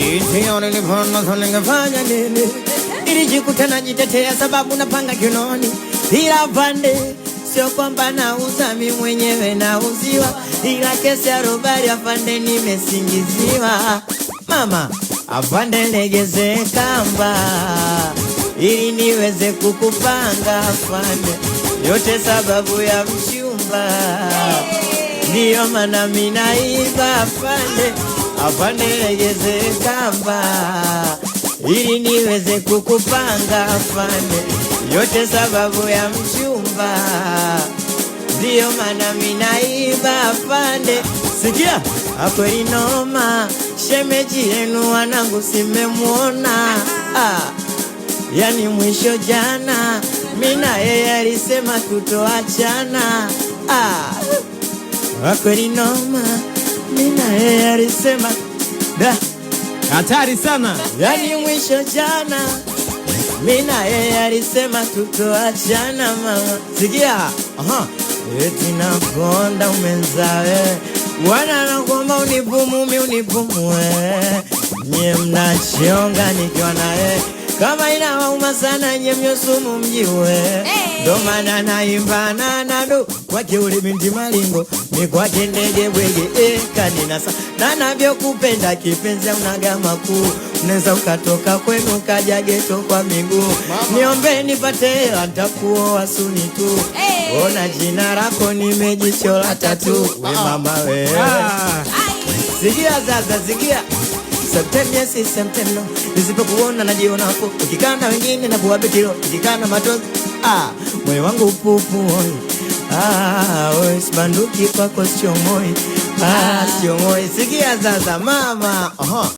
Sione nilipoona sana ningefanya nini. Nilijikuta najitetea sababu napanga kinoni. Ila pande sio kwamba nauza mimi mwenyewe nauziwa. Ila kesi ya robari afande nimesingiziwa. Mama afande legeze kamba ili niweze kukupanga afande. Yote sababu ya mchumba. Ndiyo maana mimi naiba afande. Afande legeze kamba ili niweze kukupanga afande. Yote sababu ya mchumba. Ndiyo maana mimi naiba afande. Sikia akweli noma. Shemeji yenu wanangu simemuona. Yani mwisho jana mimi na yeye alisema tutoachana. Akweli noma. Mimi na yeye alisema da hatari sana. Yani mwisho jana mimi na yeye alisema tutoachana mama. Sikia eti nakonda umenzawe. Wana nakuomba unipumumi unipumue. Nye mnachionga nikiwa naye. Kama inawauma sana nye mnyosumu mjiwe. Ndo maana naimba na nado kwake ule binti malingo. Ni kwake ndege bwege kaninasa. Na navyo kupenda kipenzi unaga makuu. Unaweza ukatoka kwenu kaja geto kwa miguu. Niombe nipate hela nitakuoa suni tu. Ona jina lako nimejichora tatu. We mama we. Sikia sasa sikia. Sometimes yes, sometimes no. Nisipokuona najiona hapo. Ukikana wengine na kuwabetilo. Ukikana matozi. Moyo wangu upupu oi. Wewe sibanduki kwako sio moi. Sio moi. Sikia sasa mama.